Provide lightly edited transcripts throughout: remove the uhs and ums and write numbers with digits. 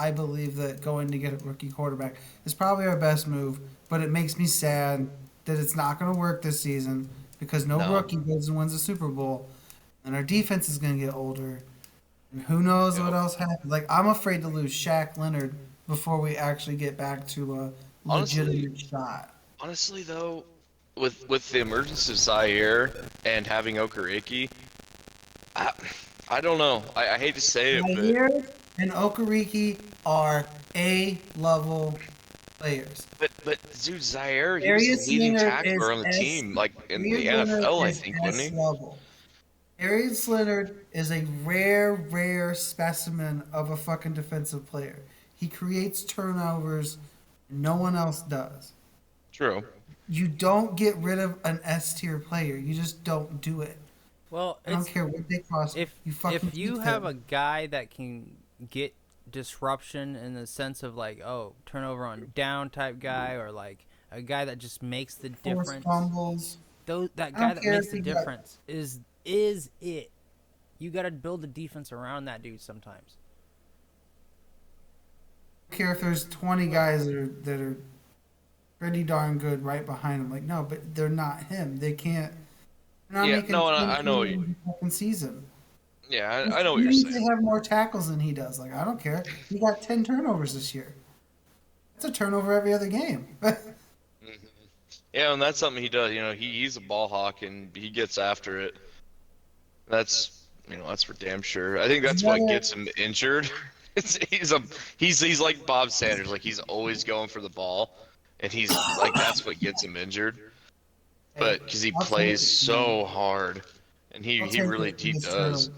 I believe that going to get a rookie quarterback is probably our best move, but it makes me sad that it's not going to work this season because no No. rookie goes and wins a Super Bowl, and our defense is going to get older, and who knows what Yep. else happens. Like, I'm afraid to lose Shaq Leonard before we actually get back to a Honestly, legitimate shot. honestly though, with the emergence of Zaire and having Okereke, I, I don't know. I hate to say it, but Zaire and Okereke are A-level players. but dude, Zaire, he was the Darius leading Leonard is tackler on the S. team, like in Darius the Leonard NFL, I is think, wasn't S he? level. Darius Leonard is a rare, rare specimen of a fucking defensive player. He creates turnovers, no one else does. True. You don't get rid of an S tier player. You just don't do it. Well, I don't it's care what they cost. You fucking if you keep have a them. guy that can get disruption in the sense of like, oh, turnover on down type guy, or like a guy that just makes the Force difference. fumbles. That I guy don't that care makes if the you got difference is it. You got to build a defense around that dude sometimes. care if there's 20 guys that are pretty darn good right behind him. Like, no, but they're not him. They can't. They're not Yeah, making no, and 10 I know. in the fucking season. Yeah, I know what you're Even if saying. they have more tackles than he does, like I don't care. He got 10 turnovers this year. That's a turnover every other game. Mhm. Yeah, and that's something he does. He's a ball hawk and he gets after it. That's for damn sure. I think that's what Another gets him injured. He's like Bob Sanders, like he's always going for the ball, and he's like that's what gets him injured. hey, But because he I'll take plays it, man. so hard, and he I'll he take really it in he this does. turnover.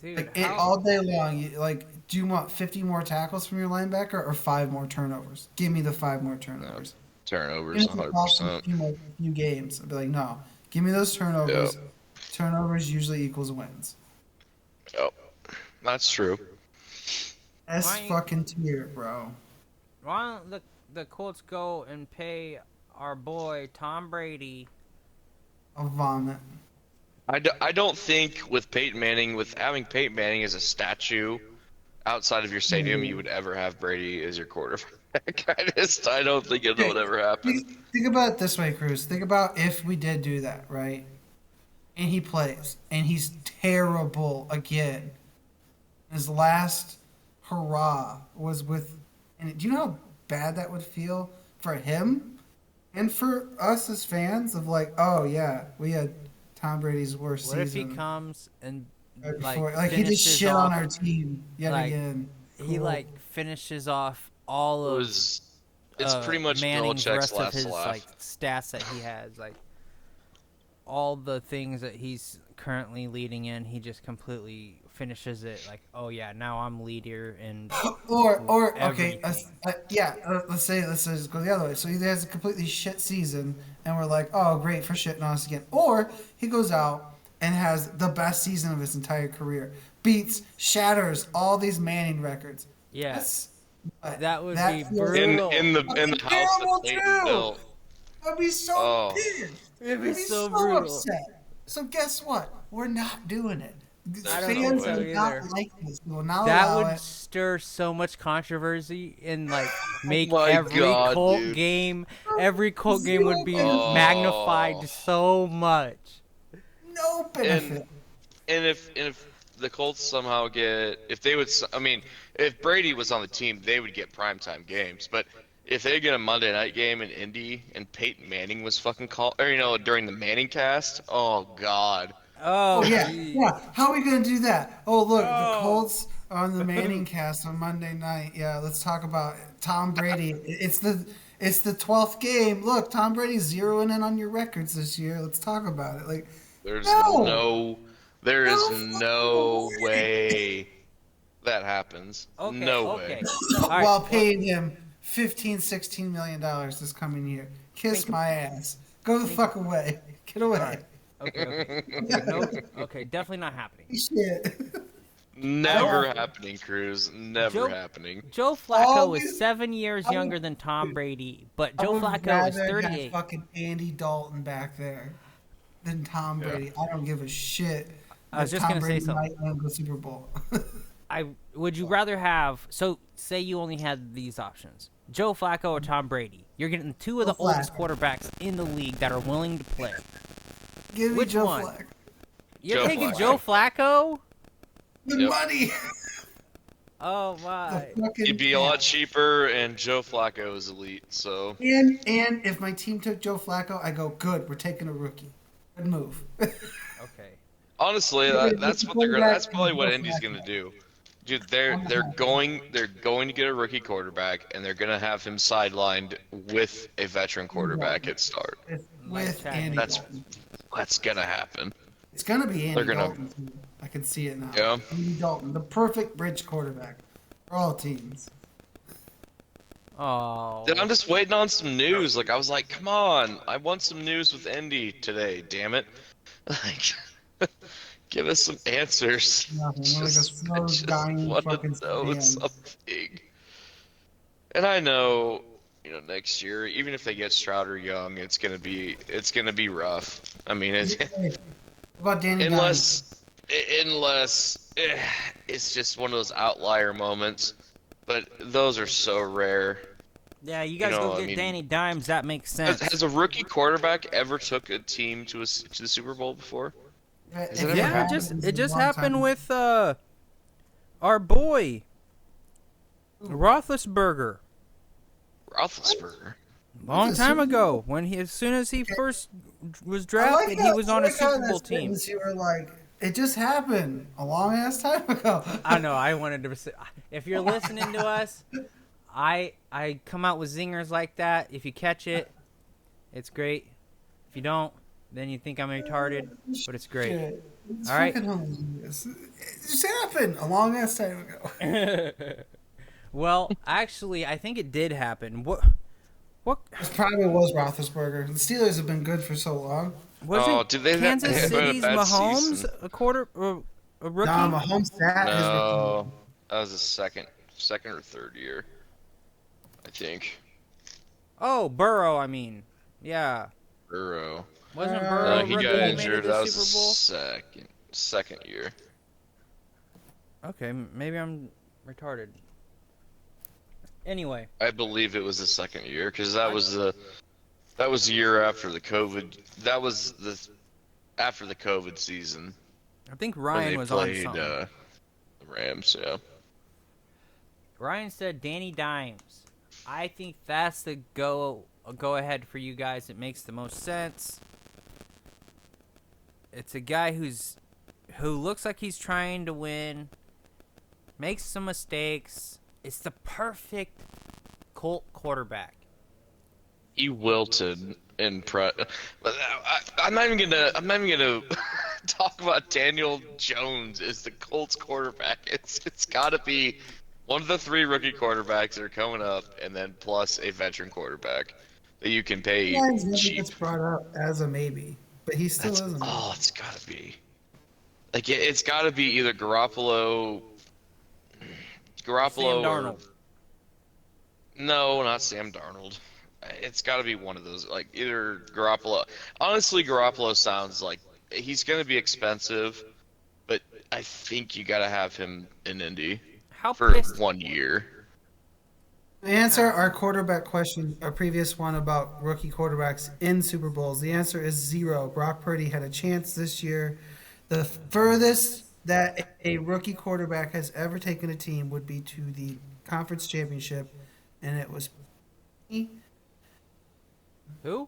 Dude, Like it how all day long. Like, do you want 50 more tackles from your linebacker or five more turnovers? Give me the five more No, turnovers. turnovers, Even if it costs him 100%. a few games, I'd be like, no, give me those Yep, turnovers. Turnovers usually equals wins. yep, that's true. S why fucking tier, bro. why don't the Colts go and pay our boy Tom Brady? A vomit. I don't think with Peyton Manning, with having Peyton Manning as a statue outside of your stadium, you would ever have Brady as your quarterback. I don't think it Okay, would ever happen. think about it this way, Cruz. Think about if we did do that, right? And he plays, and he's terrible again. His last hurrah was with, and do you know how bad that would feel for him and for us as fans of like, oh yeah, we had Tom Brady's worst What if he season comes and right like before. Like he just finishes shit on off our team yet like again. he Cool. like finishes off all It of was, it's pretty much Manning's Belichick's rest of last his like laugh. stats that he has, like all the things that he's currently leading in, he just completely finishes it like, oh yeah, now I'm leader in Or okay, everything. yeah. Let's say just go the other way. So he has a completely shit season, and we're like, oh great for shitting on us again. Or he goes out and has the best season of his entire career, shatters all these Manning records. Yeah, That's what that would be that feels. In brutal. the That'd in be the house that terrible Peyton too. built. I'd be so Oh, pissed. It'd be I'd be so so brutal. upset. So guess what? We're not doing it. I there's don't no think Fans so do way. not either. like this. We will not That allow would it. stir so much controversy and like Oh make my God, dude. every Colt game would Zero be benefit. magnified Oh, so much. No and benefit. and if the Colts somehow get, if they would, I mean, if Brady was on the team, they would get primetime games. But if they get a Monday night game in Indy and Peyton Manning was fucking call, or during the Manning cast, oh God. Oh Oh yeah, geez. yeah. How are we gonna do that? Oh look, the Oh. Colts are on the Manning cast on Monday night. Yeah, let's talk about Tom Brady. It's the 12th game. Look, Tom Brady's zeroing in on your records this year. Let's talk about it. Like, There's no, no, there is no fucking no way. way that happens. Okay, No way. okay. All right. While Well, paying him 15, $16 million this coming year. Kiss think my ass. Go the think fuck away. Get all away. right. Okay, okay. Okay, no okay, definitely not happening. Shit. Joe Never happening, Cruz. Never Joe happening. Joe Flacco is Always, 7 years I would, younger than Tom Brady, but I Joe would Flacco is rather have 38. fucking Andy Dalton back there than Tom Yeah. Brady. I don't give a shit I was that just Tom going to say Brady something. might win the Super Bowl. would you rather have? So say you only had these options: Joe Flacco or Tom Brady. You're getting two of the Joe oldest Flacco. quarterbacks in the league that are willing to play. Give me Which Joe one? Flacco. You're Joe taking Flacco. Joe Flacco? The Yep. money. Oh The my! fucking He'd be a lot cheaper, and Joe Flacco is elite. So And if my team took Joe Flacco, I go, good, we're taking a rookie. Good move. Okay. honestly, that's what they're gonna. That's probably what Indy's gonna do. Dude, they're going to get a rookie quarterback, and they're gonna have him sidelined with a veteran quarterback at start. With Chad Andy That's Dalton. that's gonna happen. It's gonna be Andy They're gonna- Dalton. Too. I can see it now. Yeah. Andy Dalton, the perfect bridge quarterback for all teams. Oh. Dude, I'm just waiting on some news. Like I was like, come on, I want some news with Indy today. Damn it! Like, give us some answers. Nothing. We're like a slow dying want fucking to know band. something. And I know, next year, even if they get Stroud or Young, it's gonna be rough. I mean, What about Danny unless it's just one of those outlier moments. But those are so rare. Yeah, you guys go get Danny Dimes. That makes sense. Has a rookie quarterback ever took a team to the Super Bowl before? Dimes? Has it ever Yeah, happened? it just happened with our boy Roethlisberger. Roethlisberger. Long time ago, as soon as he first was drafted, he was on a Super Bowl team. You were like, it just happened a long ass time ago. I know. I wanted to. If you're listening to us, I come out with zingers like that. If you catch it, it's great. If you don't, then you think I'm retarded, but it's great. Shit. It's All right. fucking hilarious. It just happened a long ass time ago. Well, actually, I think it did happen. What It probably was Roethlisberger. The Steelers have been good for so long. wasn't did they Kansas have a City's bad Mahomes season? a rookie? Nah, Mahomes sat his No, that was his second or third year, I think. Oh, Burrow. I mean, yeah. Burrow. Wasn't No, Burrow a he rookie got who made it injured. to That the was Super Bowl? his second year. Okay, maybe I'm retarded. Anyway, I believe it was the second year because that was the year after the COVID. That was after the COVID season. I think when Ryan they was played, on something. the Rams. Yeah. Ryan said Danny Dimes. I think that's the go ahead for you guys. It makes the most sense. It's a guy who looks like he's trying to win, makes some mistakes. It's the perfect Colt quarterback. He wilted in but I'm not even gonna talk about Daniel Jones as the Colts quarterback. It's got to be one of the three rookie quarterbacks that are coming up, and then plus a veteran quarterback that you can pay Sometimes never cheap. gets brought up as a maybe, but he still isn't. Oh, it's gotta be. Like it's gotta be either Garoppolo. Sam Or, Darnold. no, not Sam Darnold. It's got to be one of those, like either Garoppolo. Honestly, Garoppolo sounds like he's going to be expensive, but I think you got to have him in Indy How for pissed? 1 year. To answer our quarterback question, our previous one about rookie quarterbacks in Super Bowls, the answer is 0. Brock Purdy had a chance this year. The furthest that a rookie quarterback has ever taken a team would be to the conference championship, and it was Who?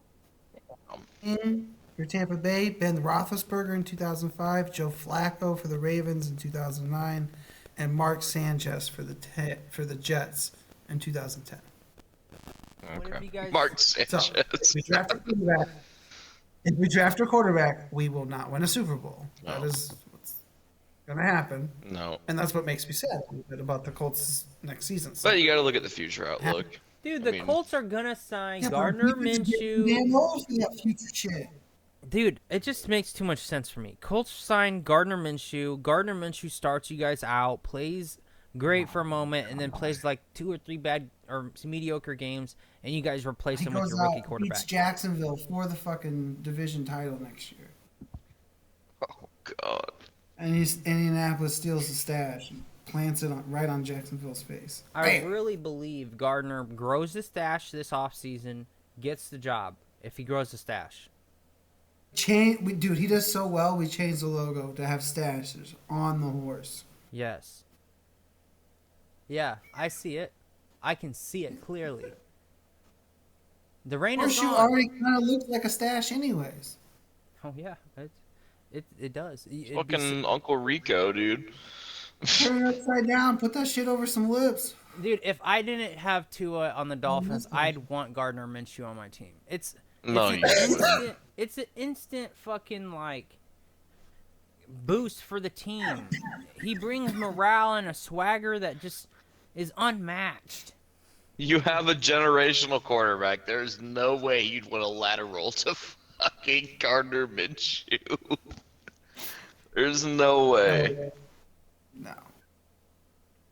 for Tampa Bay, Ben Roethlisberger in 2005, Joe Flacco for the Ravens in 2009, and Mark Sanchez for the Jets in 2010. What if you guys- Mark So, Sanchez. if we draft a quarterback, we will not win a Super Bowl. No. That is what's going to happen. No, And that's what makes me sad a little bit about the Colts next season. So, but you got to look at the future outlook. Dude, I the mean- Colts are gonna sign yeah, but Gardner we could get Minshew. damn old for that future shit. Dude, it just makes too much sense for me. Colts sign Gardner Minshew. Gardner Minshew starts you guys out, plays great for a moment, and then plays like 2 or 3 bad or mediocre games, and you guys replace He him with goes your rookie out, beats quarterback. Jacksonville for the fucking division title next year. Oh God. And Indianapolis steals the stash. plants it right on Jacksonville's face. I Bam! really believe Gardner grows the stash this offseason, gets the job if he grows the stash. Dude, he does so well. We changed the logo to have stashes on the horse. Yes. Yeah, I see it. I can see it clearly. The rain is Horseshoe gone. already kind of looks like a stash, anyways. Oh yeah, it does. Fucking Uncle Rico, dude. Turn it upside down. Put that shit over some lips. Dude, if I didn't have Tua on the Dolphins, listen. I'd want Gardner Minshew on my team. No, an you wouldn't. instant. It's an instant fucking like boost for the team. He brings morale and a swagger that just is unmatched. You have a generational quarterback. There's no way you'd want a lateral to fucking Gardner Minshew. There's no way. No.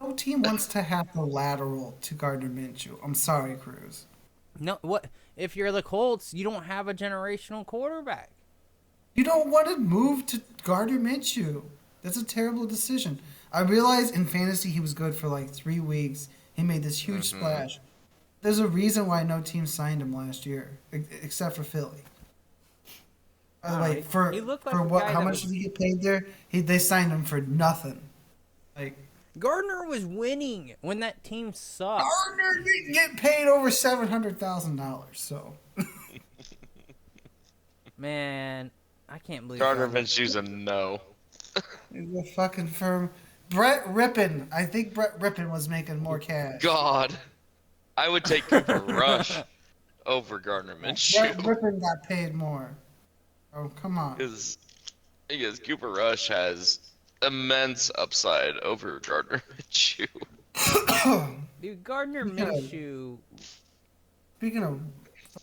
No team wants to have the lateral to Gardner Minshew. I'm sorry, Cruz. No, what if you're the Colts? You don't have a generational quarterback. You don't want to move to Gardner Minshew. That's a terrible decision. I realized in fantasy he was good for like 3 weeks. He made this huge splash. There's a reason why no team signed him last year, except for Philly. By the way, He looked like for a what? guy How that much was- did he get paid there? They signed him for nothing. Like Gardner was winning when that team sucked. Gardner didn't get paid over $700,000. So Man, I can't believe Gardner Minshew's a no. he's a fucking firm. Brett Rippin. I think Brett Rippin was making more cash. God, I would take Cooper Rush over Gardner Brett Minshew Rippin got paid more. Oh, come on. because Cooper Rush has immense upside over Gardner Minshew. Dude, Gardner Yeah. Minshew. Speaking of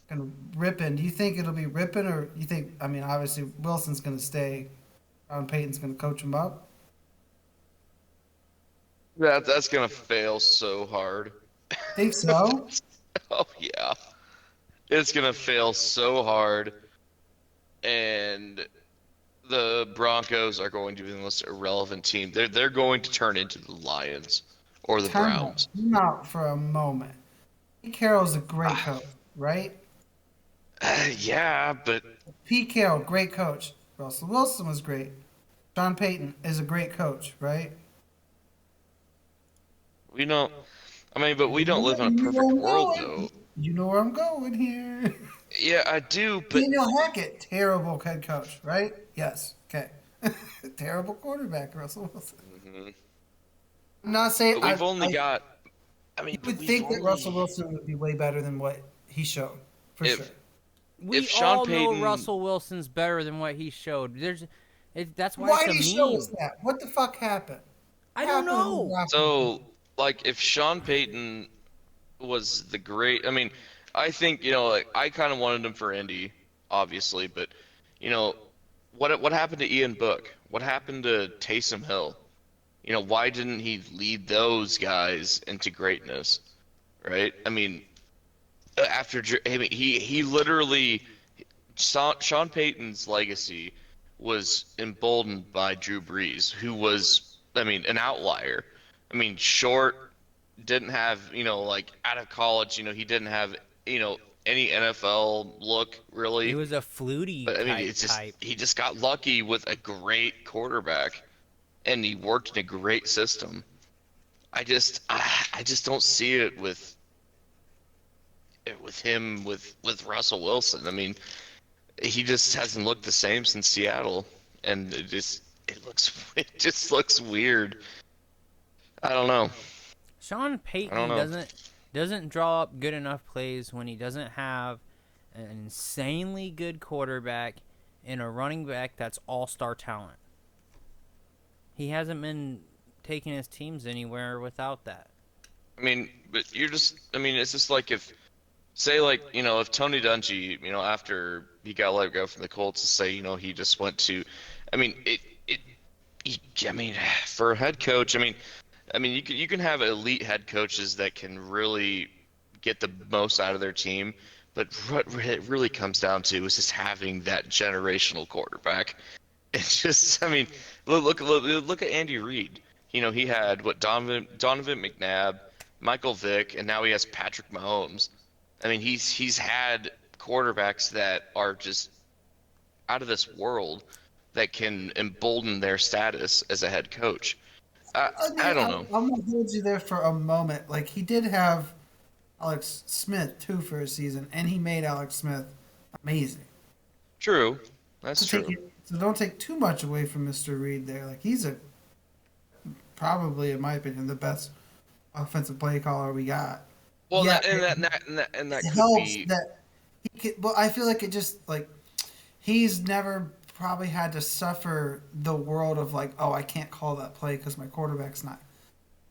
fucking Rippin, do you think it'll be Rippin or you think, I mean, obviously Wilson's going to stay. Sean Payton's going to coach him up? That's gonna fail so hard. Think so? Oh yeah, it's gonna fail so hard, and the Broncos are going to be the most irrelevant team. They're going to turn into the Lions or the Browns. Time out for a moment. Pete Carroll's a great coach, right? Yeah, but Pete Carroll, great coach. Russell Wilson was great. Sean Payton is a great coach, right? we don't. I mean, but we don't live in a You know perfect where I'm world, going. though. You know where I'm going here. Yeah, I do, but Daniel Hackett, terrible head coach, right? Yes. Okay. Terrible quarterback, Russell Wilson. I'm not saying but we've only I got. I mean, You would we've think that only- Russell Wilson would be way better than what he showed, for If- sure. We If Sean all know Payton- Russell Wilson's better than what he showed. That's why, Why it's did a he show meme. us that? What the fuck happened? I don't What happened know. with the draft? So, like, if Sean Payton was the great, I mean, I think like I kind of wanted him for Indy, obviously, but what happened to Ian Book? What happened to Taysom Hill? Why didn't he lead those guys into greatness? Right? I mean, he literally Sean Payton's legacy was emboldened by Drew Brees, who was, I mean, an outlier. I mean, short, didn't have, like out of college, he didn't have, any NFL look really. He was a flutie But I mean, it's just type. he just got lucky with a great quarterback, and he worked in a great system. I just don't see it with him with Russell Wilson. I mean, he just hasn't looked the same since Seattle, and it just looks weird. I don't know. Sean I Payton don't know. doesn't draw up good enough plays when he doesn't have an insanely good quarterback and a running back that's all-star talent. He hasn't been taking his teams anywhere without that. I mean, but it's just like if Tony Dungy, after he got let go from the Colts, to say, he just went to, I mean, for a head coach, you can have elite head coaches that can really get the most out of their team, but what it really comes down to is just having that generational quarterback. It's just, look at Andy Reid. he had Donovan McNabb, Michael Vick, and now he has Patrick Mahomes. I mean, he's had quarterbacks that are just out of this world that can embolden their status as a head coach. I I I mean, don't know. I'm gonna hold you there for a moment. Like he did have Alex Smith too for a season, and he made Alex Smith amazing. True, that's To take true. it, so don't take too much away from Mr. Reed there. Like he's a probably, in my opinion, the best offensive play caller we got. Well, Yeah, that it could helps be that he could. Well, I feel like it just like he's never probably had to suffer the world of like, oh, I can't call that play because my quarterback's not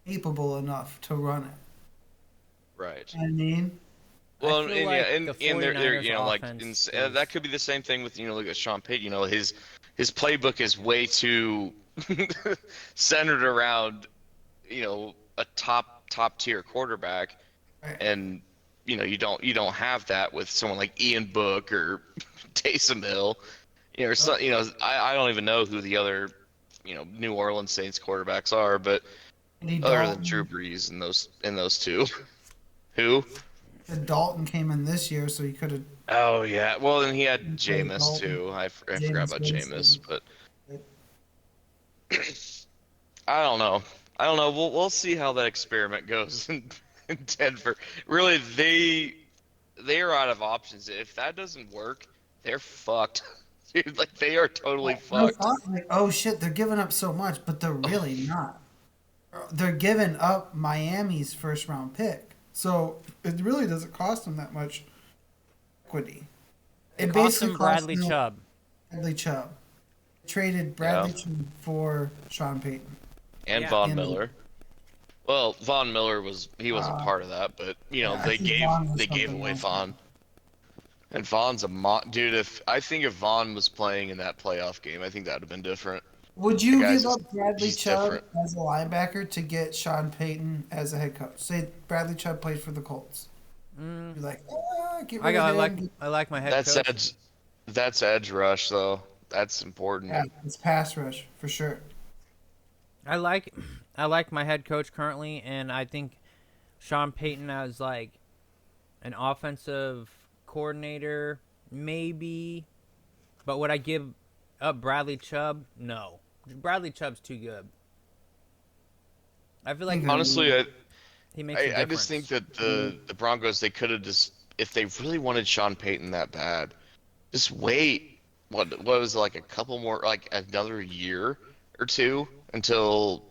capable enough to run it. right. You know what I mean? I Well, feel and yeah, like the and they're 49ers like offense that is could be the same thing with look at Sean Payton. His playbook is way too centered around a top tier quarterback, Right. and you don't have that with someone like Ian Book or Taysom Hill. Or so, I don't even know who the other New Orleans Saints quarterbacks are, but Andy other than Drew Dalton. Brees and those two, who? And Dalton came in this year, so he could have Oh yeah. Well, and he had played Jameis Dalton. too. I forgot James about Jameis, Winston. but I don't know. I don't know. We'll see how that experiment goes in Denver. Really, they are out of options. If that doesn't work, they're fucked. Dude, like they are totally I fucked. thought like, oh shit, they're giving up so much, but they're really not. They're giving up Miami's first round pick, so it really doesn't cost them that much equity. it It cost basically him cost Bradley them Chubb. Bradley Chubb. Traded Yeah. Bradley Chubb for Sean Payton. And Yeah. Von And Miller. Well, Von Miller he wasn't uh, part of that, but yeah, I they think gave Vaughn was they gave something away else. Von. And Von's dude. If Von was playing in that playoff game, I think that would have been different. Would The you guy's give just up Bradley he's Chubb different. as a linebacker to get Sean Payton as a head coach? Say Bradley Chubb played for the Colts. Mm, You're like, get I rid of got him. I like my head That's coach. edge rush though. That's important. Yeah, it's pass rush for sure. I like I like my head coach currently, and I think Sean Payton as like an offensive coordinator, maybe. But would I give up Bradley Chubb? No. Bradley Chubb's too good. I feel I like think Honestly, he makes a I just think difference. that the Broncos they could have just if they really wanted Sean Payton that bad, just wait. What was it, like a couple more like another year or two until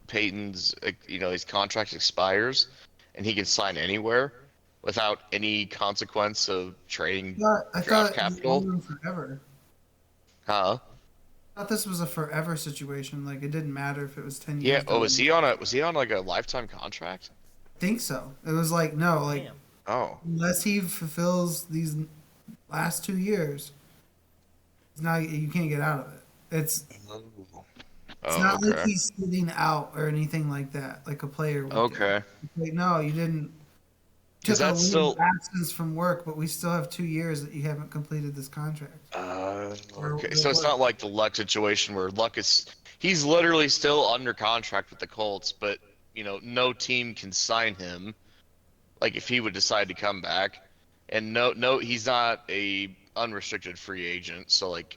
Payton's his contract expires and he can sign anywhere without any consequence of trading I draft thought you owned capital. him forever. Huh? I thought this was a forever situation. Like it didn't matter if it was 10 years. Yeah. Oh, Down. was he on like a lifetime contract? I think so. It was like no, like Damn. Oh. unless he fulfills these last 2 years, it's not you can't get out of it. It's Oh, not like okay. he's sitting out or anything like that, like a player would get. Okay. Like, no, you didn't Because took a that's leave of still absence from work, but we still have 2 years that you haven't completed this contract. okay. So it's not like the Luck situation where he's literally still under contract with the Colts, but no team can sign him. Like if he would decide to come back, and no, he's not a unrestricted free agent. So like,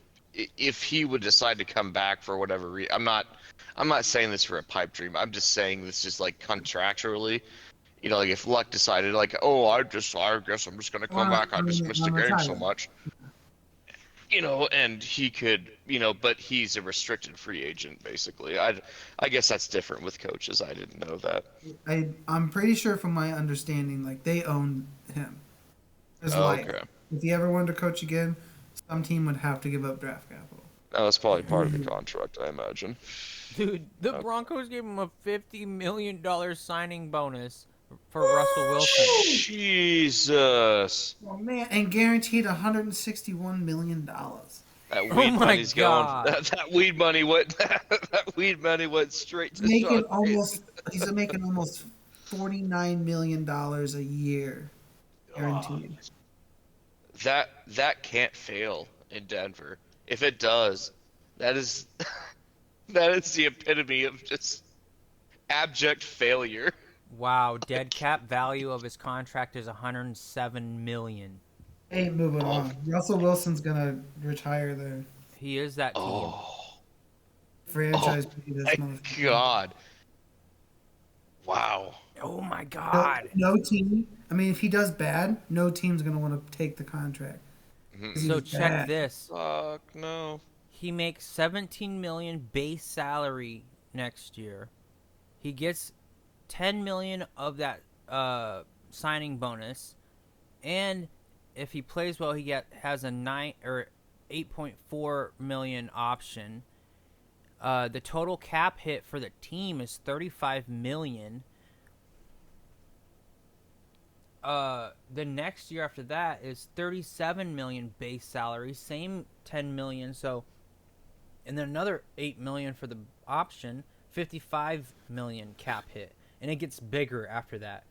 if he would decide to come back for whatever reason, I'm not saying this for a pipe dream. I'm just saying this just like contractually. Like if Luck decided like, oh, I guess I'm just gonna come back. I just missed the I'm game so retired. much. And he could, but he's a restricted free agent basically. I guess that's different with coaches. I didn't know that. I'm pretty sure from my understanding, like they own him. His life. Okay. If he ever wanted to coach again, some team would have to give up draft capital. No, that's probably part of the contract, I imagine. Dude, the Okay. Broncos gave him a $50 million signing bonus for Russell Wilson. Jesus. Oh man, and guaranteed $161 million. That Oh weed my money's going. God. That weed money went. That weed money went straight to Sean Payton. He's making almost $49 million a year guaranteed. That can't fail in Denver. If it does, that is That is the epitome of just abject failure. Wow, dead cap value of his contract is 107 million. Ain't moving Oh, on. Russell Wilson's gonna retire there. He is that team. oh, oh Franchise pay this my motherfucker. God! Wow. Oh my No, god. no team. I mean, if he does bad, no team's gonna want to take the contract. 'Cause Mm-mm. So he's check bad. this. Fuck no. He makes 17 million base salary next year. He gets 10 million of that signing bonus, and if he plays well, has a 9 or 8.4 million option. The total cap hit for the team is 35 million. The next year after that is 37 million base salary, same 10 million. So, and then another 8 million for the option, 55 million cap hit, and it gets bigger after that.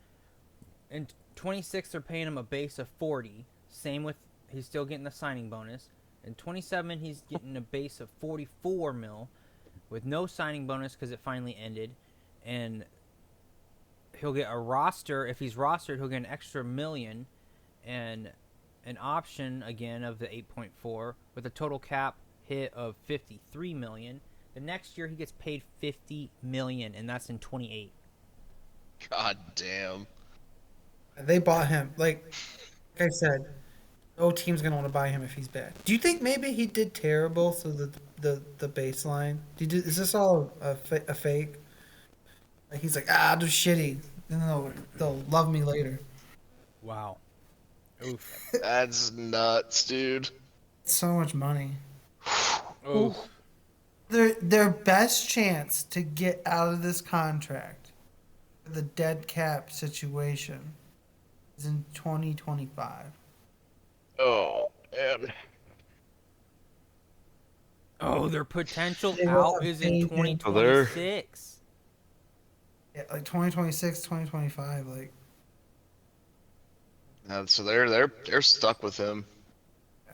And 26 they're paying him a base of 40. Same with he's still getting the signing bonus. And 27 he's getting a base of 44 mil with no signing bonus because it finally ended, and he'll get a roster. If he's rostered, he'll get an extra million and an option again of the 8.4 with a total cap hit of 53 million. The next year he gets paid 50 million, and that's in 28. God damn. They bought him. Like I said, no team's gonna want to buy him if he's bad. Do you think maybe he did terrible? So the baseline. Is this all a fake? Like he's like, I'll do shitty, and then they'll love me later. Wow. Oof. That's nuts, dude. It's so much money. Oof. Their best chance to get out of this contract, the dead cap situation, is in 2025. Oh, man. Oh, their potential They will out have is in paid him. 2026. Yeah, like 2026, 2025. Like So they're stuck with him. Yeah.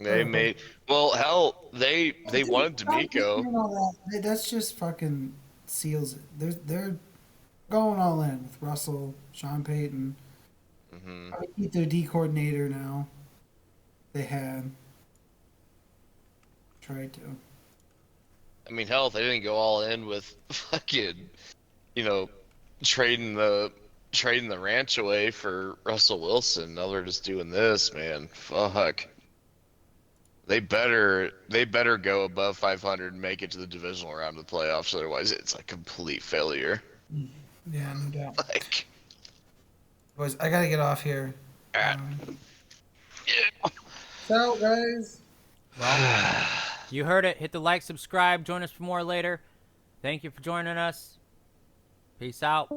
They made hell. They wanted D'Amico. That's just fucking seals it. They're going all in with Russell, Sean Payton. Hmm. I keep their D coordinator now. They had tried to. I mean, hell, they didn't go all in with fucking, you know, trading the ranch away for Russell Wilson. Now they're just doing this, man. Fuck. They better go above 500 and make it to the divisional round of the playoffs. Otherwise, it's a complete failure. Yeah, no doubt. Like, Boys, I gotta get off here. ah, yeah. So, guys. Well, you heard it. Hit the like, subscribe. Join us for more later. Thank you for joining us. Peace out.